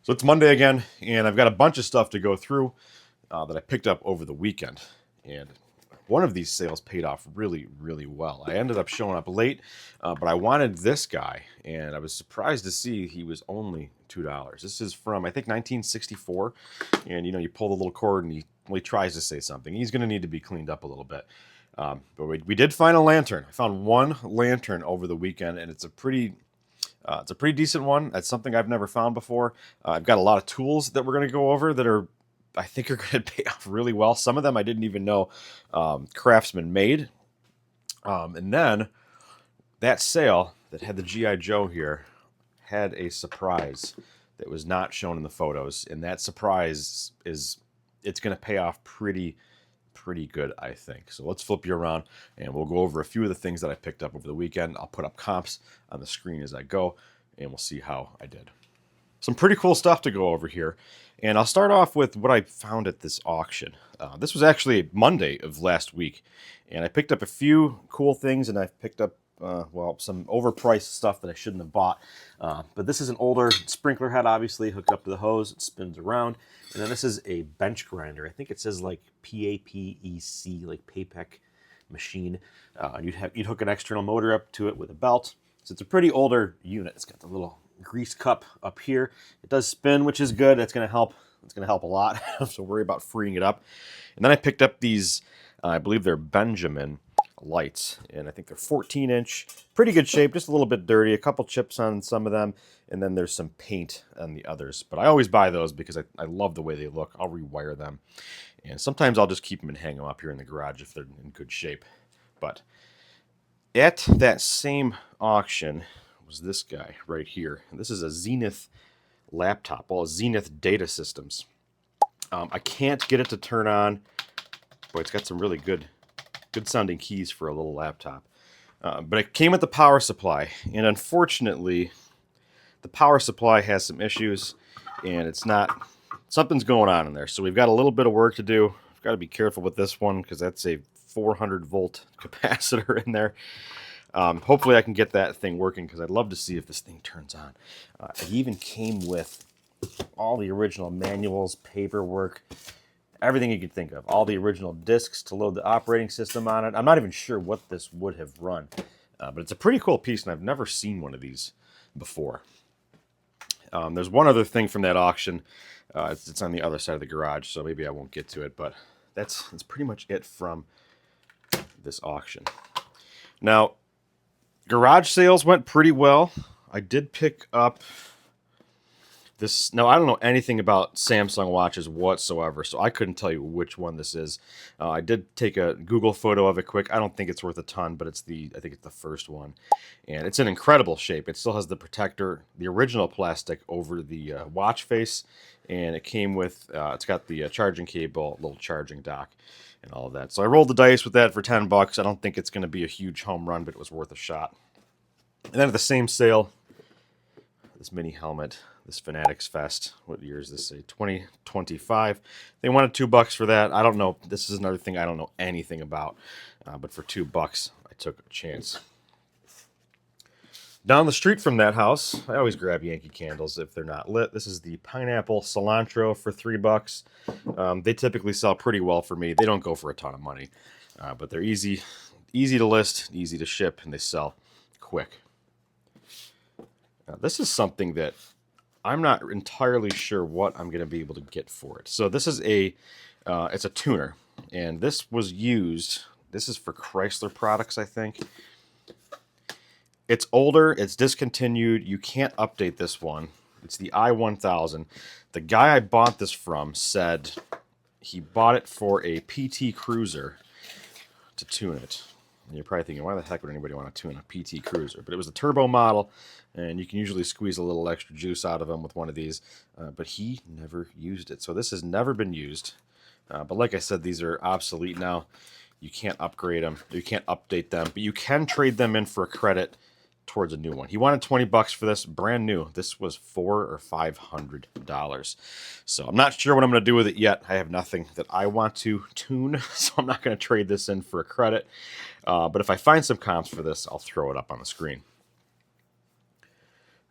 So it's Monday again, and I've got a bunch of stuff to go through that I picked up over the weekend. And one of these sales paid off really, really well. I ended up showing up late, but I wanted this guy, and I was surprised to see he was only $2. This is from, I think, 1964. And, you pull the little cord, and he tries to say something. He's going to need to be cleaned up a little bit. But we did find a lantern. I found one lantern over the weekend, and it's a pretty decent one. That's something I've never found before. I've got a lot of tools that we're going to go over that I think are going to pay off really well. Some of them I didn't even know Craftsman made. And then that sale that had the G.I. Joe here had a surprise that was not shown in the photos. And that surprise it's going to pay off pretty good, I think. So let's flip you around and we'll go over a few of the things that I picked up over the weekend. I'll put up comps on the screen as I go, and we'll see how I did. Some pretty cool stuff to go over here. And I'll start off with what I found at this auction. This was actually Monday of last week, and I picked up a few cool things, and I've picked up some overpriced stuff that I shouldn't have bought. But this is an older sprinkler head, obviously, hooked up to the hose. It spins around. And then this is a bench grinder. I think it says like PAPEC, like PAPEC machine. You'd hook an external motor up to it with a belt. So it's a pretty older unit. It's got the little grease cup up here. It does spin, which is good. That's going to help. It's going to help a lot. I don't have to worry about freeing it up. And then I picked up these, I believe they're Benjamin lights, and I think they're 14-inch, pretty good shape, just a little bit dirty, a couple chips on some of them, and then there's some paint on the others. But I always buy those because I love the way they look. I'll rewire them, and sometimes I'll just keep them and hang them up here in the garage if they're in good shape. But at that same auction was this guy right here. This is a Zenith laptop, well, Zenith Data Systems. I can't get it to turn on. Boy, it's got some really good sounding keys for a little laptop. But it came with the power supply, and unfortunately, the power supply has some issues, and something's going on in there. So we've got a little bit of work to do. We've got to be careful with this one because that's a 400 volt capacitor in there. Hopefully I can get that thing working because I'd love to see if this thing turns on. It even came with all the original manuals, paperwork, everything you could think of. All the original discs to load the operating system on it. I'm not even sure what this would have run. But it's a pretty cool piece, and I've never seen one of these before. There's one other thing from that auction. It's on the other side of the garage, so maybe I won't get to it. But that's pretty much it from this auction. Now, garage sales went pretty well. I did pick up this. Now, I don't know anything about Samsung watches whatsoever, so I couldn't tell you which one this is. I did take a Google photo of it quick. I don't think it's worth a ton, but I think it's the first one. And it's in incredible shape. It still has the protector, the original plastic over the watch face, and it came with, it's got the charging cable, little charging dock, and all of that. So I rolled the dice with that for $10. I don't think it's going to be a huge home run, but it was worth a shot. And then at the same sale, this mini helmet, this Fanatics Fest. What year is this? Say 2025. They wanted $2 for that. I don't know. This is another thing I don't know anything about. But for $2, I took a chance. Down the street from that house, I always grab Yankee candles if they're not lit. This is the Pineapple Cilantro for $3. They typically sell pretty well for me. They don't go for a ton of money, but they're easy to list, easy to ship, and they sell quick. Now, this is something that I'm not entirely sure what I'm going to be able to get for it. So this is it's a tuner, and this was used. This is for Chrysler products, I think. It's older. It's discontinued. You can't update this one. It's the i1000. The guy I bought this from said he bought it for a PT Cruiser to tune it. And you're probably thinking, why the heck would anybody want to tune a PT Cruiser? But it was a turbo model, and you can usually squeeze a little extra juice out of them with one of these. But he never used it. So this has never been used. But like I said, these are obsolete now. You can't upgrade them. You can't update them. But you can trade them in for a credit towards a new one. He wanted $20 for this, brand new. This was $400 or $500. So I'm not sure what I'm going to do with it yet. I have nothing that I want to tune, so I'm not going to trade this in for a credit. But if I find some comps for this, I'll throw it up on the screen.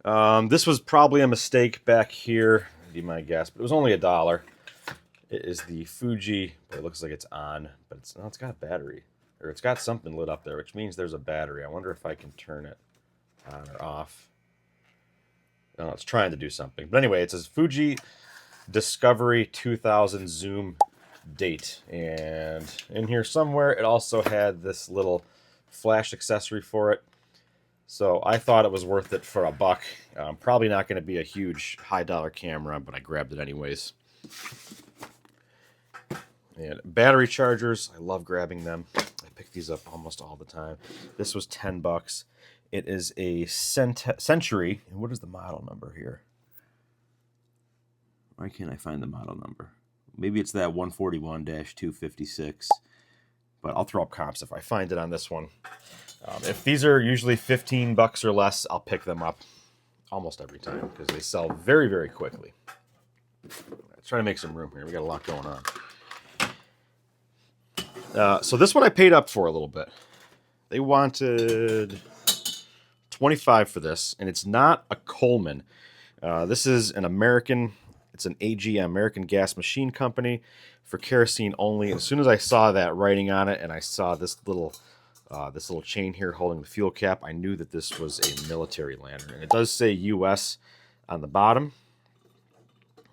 This was probably a mistake back here. be my guess, but it was only $1. It is the Fuji, but it looks like it's on, but it's got a battery, or it's got something lit up there, which means there's a battery. I wonder if I can turn it on or off. No, it's trying to do something. But anyway, it says Fuji Discovery 2000 zoom date, and in here somewhere it also had this little flash accessory for it. So I thought it was worth it for $1. Probably not going to be a huge high dollar camera, but I grabbed it anyways. And battery chargers, I love grabbing them. I pick these up almost all the time. This was $10. It is a Century. And what is the model number here? Why can't I find the model number? Maybe it's that 141-256. But I'll throw up comps if I find it on this one. If these are usually $15 or less, I'll pick them up almost every time because they sell very, very quickly. Let's try to make some room here. We got a lot going on. So this one I paid up for a little bit. They wanted $25 for this, and it's not a Coleman. This is an American. It's an AGM, American Gas Machine Company, for kerosene only. As soon as I saw that writing on it, and I saw this little chain here holding the fuel cap, I knew that this was a military lantern. And it does say U.S. on the bottom.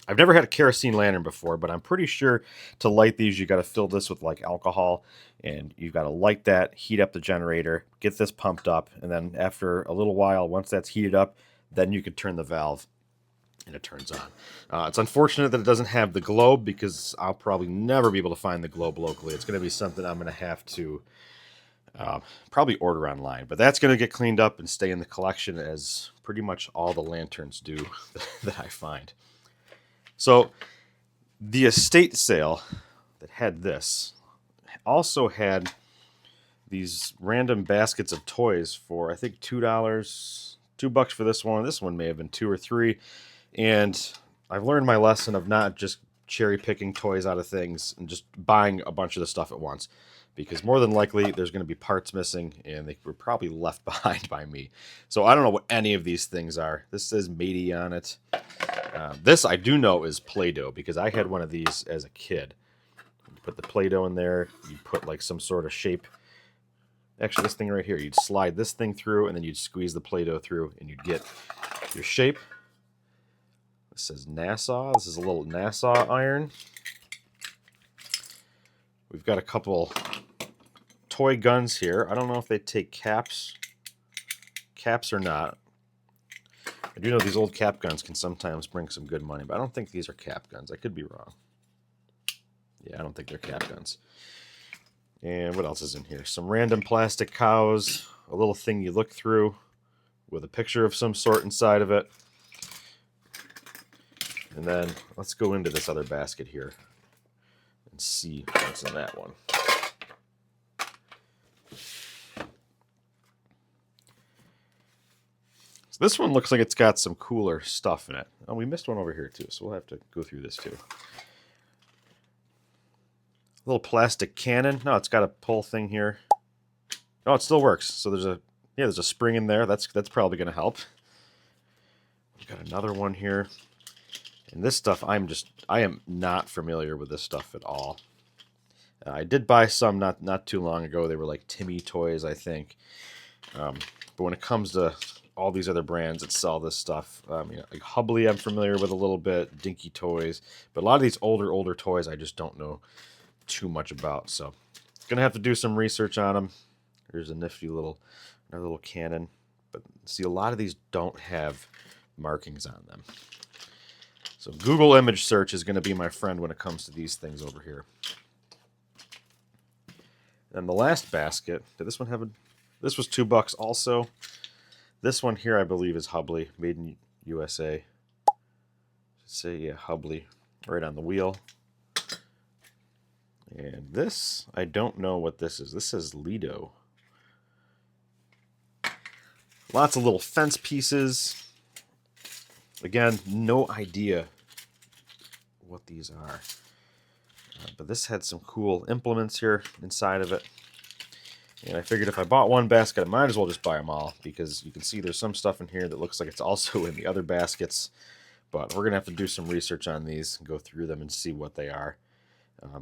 I've never had a kerosene lantern before, but I'm pretty sure to light these, you got to fill this with like alcohol, and you've got to light that, heat up the generator, get this pumped up, and then after a little while, once that's heated up, then you can turn the valve and it turns on. It's unfortunate that it doesn't have the globe because I'll probably never be able to find the globe locally. It's going to be something I'm going to have to probably order online, but that's going to get cleaned up and stay in the collection as pretty much all the lanterns do that I find. So the estate sale that had this also had these random baskets of toys for, I think, $2 for this one. This one may have been $2 or $3. And I've learned my lesson of not just cherry picking toys out of things and just buying a bunch of the stuff at once, because more than likely there's going to be parts missing and they were probably left behind by me. So I don't know what any of these things are. This says matey on it. This I do know is Play-Doh because I had one of these as a kid. You put the Play-Doh in there, you put like some sort of shape. Actually, this thing right here, you'd slide this thing through and then you'd squeeze the Play-Doh through and you'd get your shape. This says Nassau. This is a little Nassau iron. We've got a couple toy guns here. I don't know if they take caps or not. I do know these old cap guns can sometimes bring some good money, but I don't think these are cap guns. I could be wrong. Yeah, I don't think they're cap guns. And what else is in here? Some random plastic cows, a little thing you look through with a picture of some sort inside of it. And then let's go into this other basket here and see what's in that one. So this one looks like it's got some cooler stuff in it. Oh, we missed one over here too, so we'll have to go through this too. A little plastic cannon. No, it's got a pull thing here. Oh, it still works. So there's a spring in there. That's probably going to help. We've got another one here. And this stuff, I am not familiar with this stuff at all. I did buy some not too long ago. They were like Timmy toys, I think. But when it comes to all these other brands that sell this stuff, like Hubley I'm familiar with a little bit, Dinky Toys. But a lot of these older toys I just don't know too much about. So going to have to do some research on them. There's a nifty another little cannon. But see, a lot of these don't have markings on them. So Google image search is going to be my friend when it comes to these things over here. And the last basket, did this one have this was $2 also. This one here I believe is Hubley, made in USA. Should say, yeah, Hubley, right on the wheel. And this, I don't know what this is. This says Lido. Lots of little fence pieces. Again, no idea what these are. But this had some cool implements here inside of it. And I figured if I bought one basket, I might as well just buy them all, because you can see there's some stuff in here that looks like it's also in the other baskets. But we're going to have to do some research on these, go through them and see what they are.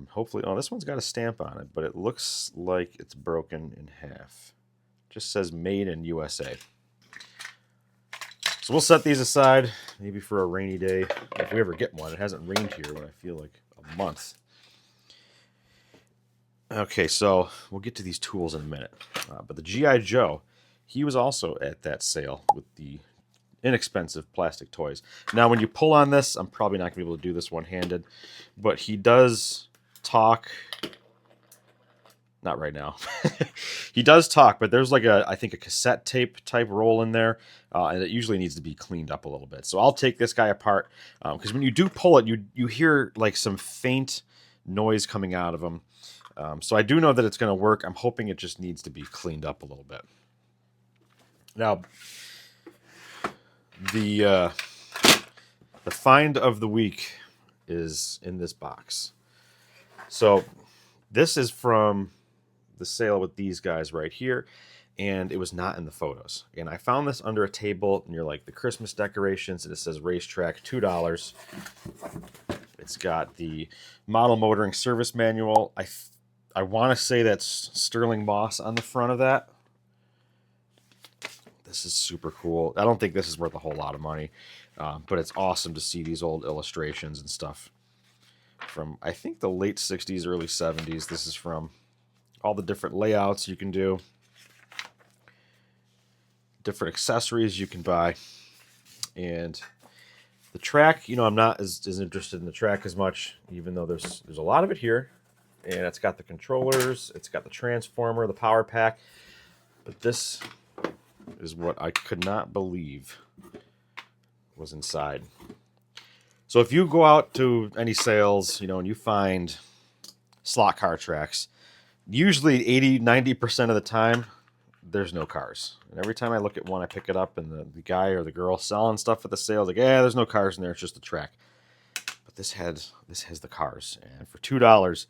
Hopefully, oh, this one's got a stamp on it, but it looks like it's broken in half. Just says made in USA. So we'll set these aside, maybe for a rainy day, if we ever get one. It hasn't rained here in, I feel like, a month. Okay, so we'll get to these tools in a minute. But the G.I. Joe, he was also at that sale with the inexpensive plastic toys. Now, when you pull on this, I'm probably not going to be able to do this one-handed, but he does talk. Not right now. He does talk, but there's like I think a cassette tape type roll in there, and it usually needs to be cleaned up a little bit. So I'll take this guy apart, because when you do pull it, you hear like some faint noise coming out of him. So I do know that it's going to work. I'm hoping it just needs to be cleaned up a little bit. Now, the find of the week is in this box. So this is from the sale with these guys right here, and it was not in the photos. And I found this under a table near like the Christmas decorations, and it says racetrack, $2. It's got the model motoring service manual. I want to say that's sterling moss on the front of that. This is super cool. I don't think this is worth a whole lot of money, but it's awesome to see these old illustrations and stuff from, I think, the late 60s, early 70s. This is from all the different layouts you can do, different accessories you can buy. And the track, you know, I'm not as interested in the track as much, even though there's a lot of it here. And it's got the controllers, it's got the transformer, the power pack. But this is what I could not believe was inside. So if you go out to any sales, you know, and you find slot car tracks, usually 80-90% of the time, there's no cars. And every time I look at one, I pick it up, and the guy or the girl selling stuff at the sale is like, yeah, there's no cars in there, it's just a track. But this has the cars. And for $2,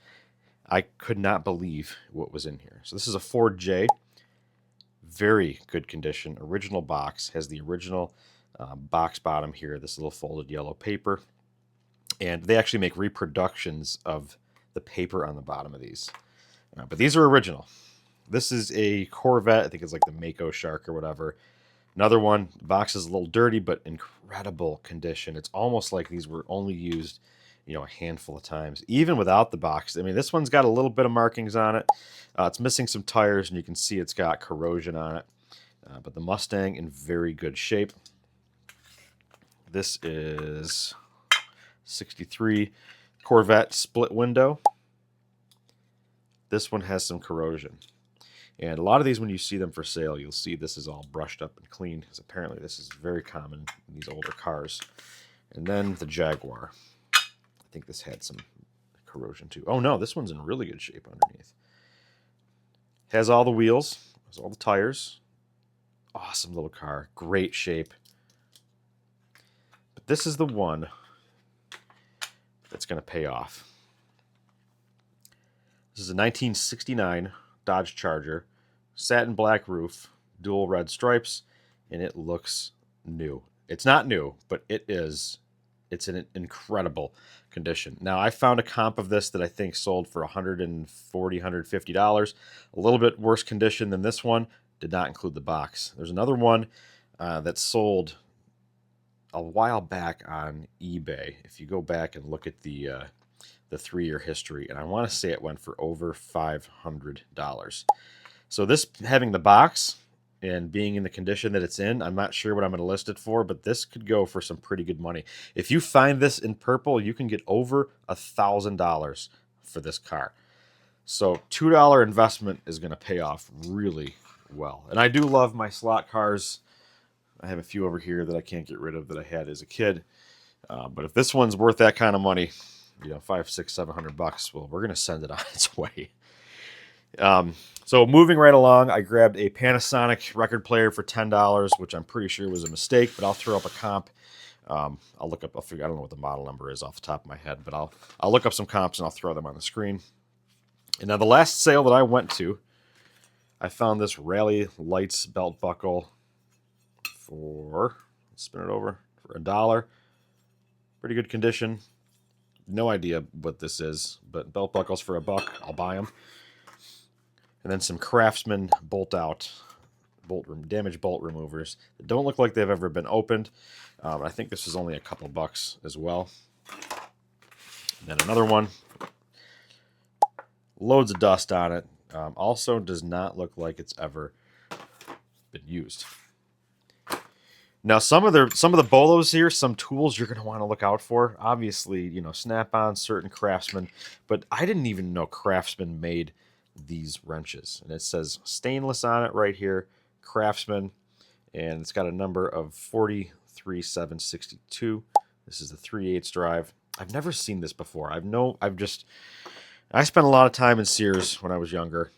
I could not believe what was in here. So this is a Ford J. Very good condition. Original box. Has the original box bottom here, this little folded yellow paper. And they actually make reproductions of the paper on the bottom of these. But these are original. This is a Corvette. I think it's like the Mako Shark or whatever. Another one. The box is a little dirty, but incredible condition. It's almost like these were only used, you know, a handful of times, even without the box. I mean, this one's got a little bit of markings on it. It's missing some tires, and you can see it's got corrosion on it. But the Mustang in very good shape. This is 63 Corvette split window. This one has some corrosion. And a lot of these, when you see them for sale, you'll see this is all brushed up and clean, because apparently this is very common in these older cars. And then the Jaguar. I think this had some corrosion too. Oh no, this one's in really good shape underneath. Has all the wheels, has all the tires. Awesome little car, great shape. But this is the one that's going to pay off. This is a 1969 Dodge Charger, satin black roof, dual red stripes, and it looks new. It's not new, but it is. It's in incredible condition. Now, I found a comp of this that I think sold for $140, $150. A little bit worse condition than this one. Did not include the box. There's another one that sold a while back on eBay. If you go back and look at the 3-year history, and I want to say it went for over $500. So this, having the box and being in the condition that it's in, I'm not sure what I'm going to list it for, but this could go for some pretty good money. If you find this in purple, you can get over $1,000 for this car. So $2 investment is going to pay off really well. And I do love my slot cars. I have a few over here that I can't get rid of that I had as a kid. But if this one's worth that kind of money, you know, $500, $600, $700, well, we're going to send it on its way. So moving right along, I grabbed a Panasonic record player for $10, which I'm pretty sure was a mistake, but I'll throw up a comp. I'll look up, I don't know what the model number is off the top of my head, but I'll look up some comps and I'll throw them on the screen. And now the last sale that I went to, I found this Rally Lights belt buckle for, let's spin it over, for $1. Pretty good condition. No idea what this is, but belt buckles for $1. I'll buy them. And then some Craftsman damaged bolt removers that don't look like they've ever been opened. I think this is only a couple bucks as well. And then another one. Loads of dust on it. Also does not look like it's ever been used. Now, some of the bolos here, some tools you're going to want to look out for. Obviously, you know, Snap-on, certain Craftsman, but I didn't even know Craftsman made these wrenches. And it says stainless on it right here, Craftsman, and it's got a number of 43762. This is the 3/8 drive. I've never seen this before. I spent a lot of time in Sears when I was younger,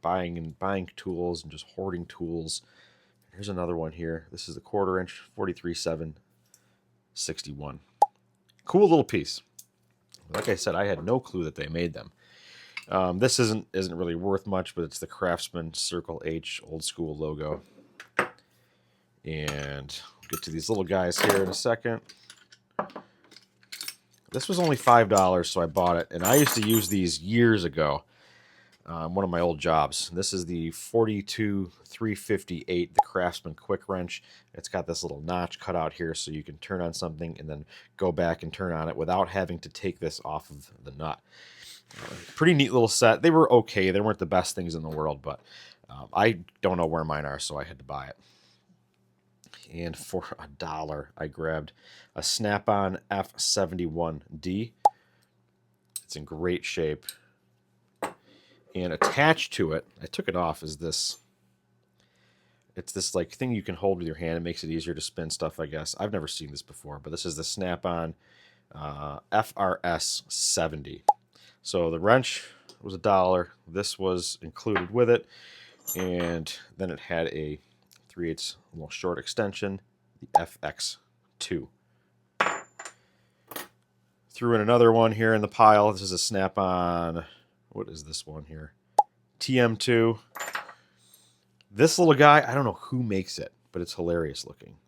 buying tools and just hoarding tools. Here's another one here. This is the 1/4 inch, 43761. Cool little piece. Like I said, I had no clue that they made them. This isn't really worth much, but it's the Craftsman Circle H old school logo. And we'll get to these little guys here in a second. This was only $5, so I bought it. And I used to use these years ago. One of my old jobs. This is the 42358, the Craftsman Quick Wrench. It's got this little notch cut out here so you can turn on something and then go back and turn on it without having to take this off of the nut. Pretty neat little set. They were okay. They weren't the best things in the world, but I don't know where mine are, so I had to buy it. And for $1, I grabbed a Snap-on F71D. It's in great shape. And attached to it, I took it off, is this. It's this like thing you can hold with your hand. It makes it easier to spin stuff, I guess. I've never seen this before, but this is the Snap-on FRS 70. So the wrench was $1. This was included with it. And then it had a 3/8 little short extension, the FX2. Threw in another one here in the pile. This is a Snap-on. What is this one here? TM2. This little guy, I don't know who makes it, but it's hilarious looking.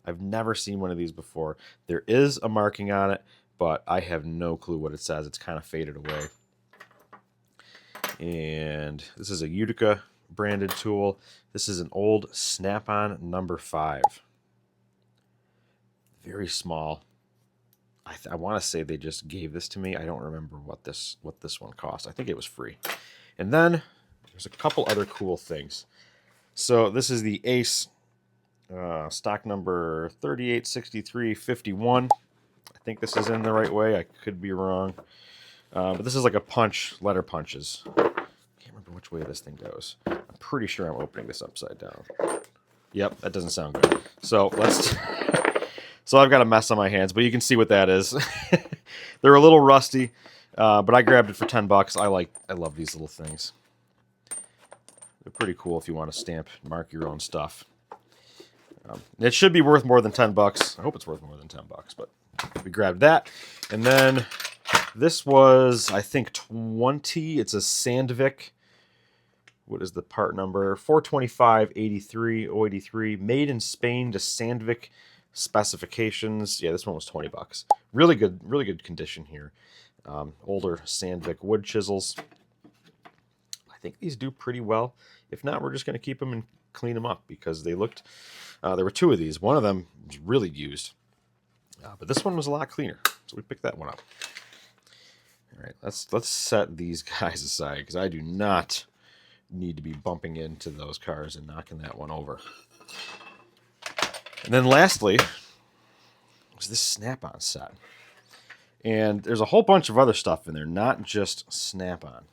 I've never seen one of these before. There is a marking on it, but I have no clue what it says. It's kind of faded away. And this is a Utica branded tool. This is an old Snap-on number 5. Very small. I want to say they just gave this to me. I don't remember what this one cost. I think it was free. And then there's a couple other cool things. So this is the Ace stock number 386351. I think this is in the right way. I could be wrong. But this is like a punch, letter punches. I can't remember which way this thing goes. I'm pretty sure I'm opening this upside down. Yep, that doesn't sound good. So let's... So I've got a mess on my hands, but you can see what that is. They're a little rusty, but I grabbed it for $10. I love these little things. They're pretty cool if you want to stamp, mark your own stuff. It should be worth more than $10. I hope it's worth more than $10, but we grabbed that. And then this was, I think, $20. It's a Sandvik. What is the part number? 42583 made in Spain to Sandvik specifications. Yeah, this one was $20. Really good condition here. Older Sandvik wood chisels. I think these do pretty well. If not, we're just going to keep them and clean them up because they looked. There were 2 of these. One of them was really used, but this one was a lot cleaner, so we picked that one up. All right, let's set these guys aside because I do not need to be bumping into those cars and knocking that one over. And then lastly, was this Snap-on set. And there's a whole bunch of other stuff in there, not just Snap-on.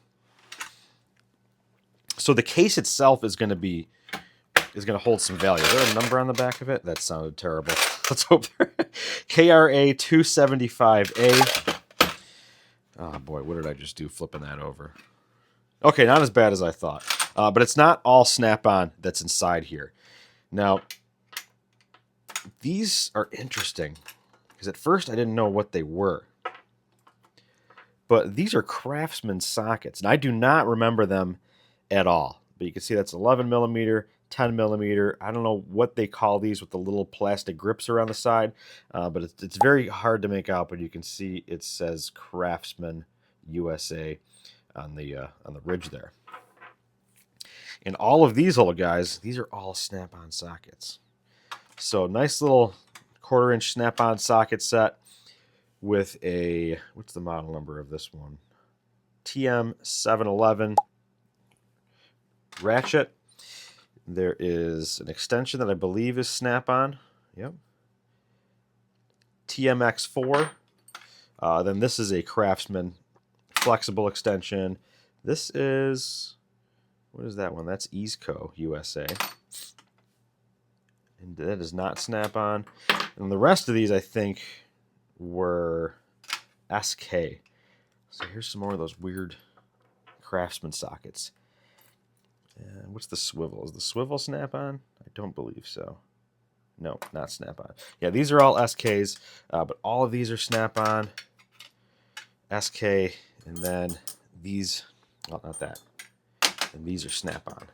So the case itself is going to hold some value. Is there a number on the back of it? That sounded terrible. Let's hope there. KRA 275A. Oh boy, what did I just do flipping that over? Okay, not as bad as I thought. But it's not all Snap-on that's inside here. Now, these are interesting because at first I didn't know what they were. But these are Craftsman sockets, and I do not remember them at all. But you can see that's 11 millimeter, 10 millimeter. I don't know what they call these with the little plastic grips around the side, but it's very hard to make out. But you can see it says Craftsman USA on the ridge there. And all of these little guys, these are all snap-on sockets. So nice little 1/4-inch snap-on socket set with a, what's the model number of this one? TM711 ratchet. There is an extension that I believe is snap-on. Yep. TMX4. Then this is a Craftsman flexible extension. This is, what is that one? That's Easeco USA. And that is not snap-on. And the rest of these, I think, were SK. So here's some more of those weird Craftsman sockets. And what's the swivel? Is the swivel snap-on? I don't believe so. No, not snap-on. Yeah, these are all SKs, but all of these are snap-on. SK, and then these, well, not that. And these are snap-on.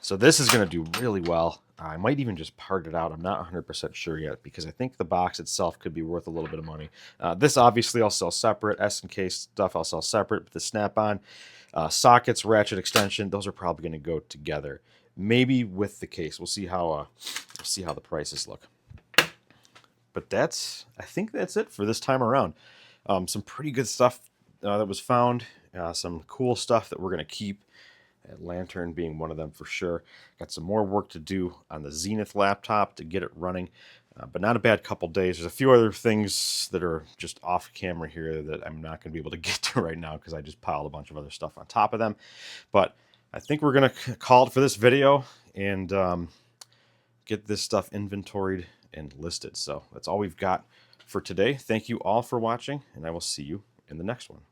So this is going to do really well. I might even just part it out. I'm not 100% sure yet because I think the box itself could be worth a little bit of money. This obviously I'll sell separate. S&K stuff I'll sell separate. But the snap-on sockets, ratchet extension, those are probably going to go together. Maybe with the case. We'll see how the prices look. But I think that's it for this time around. Some pretty good stuff that was found. Some cool stuff that we're going to keep. Lantern being one of them for sure. Got some more work to do on the Zenith laptop to get it running, but not a bad couple days. There's a few other things that are just off camera here that I'm not going to be able to get to right now because I just piled a bunch of other stuff on top of them. But I think we're going to call it for this video and get this stuff inventoried and listed. So that's all we've got for today. Thank you all for watching, and I will see you in the next one.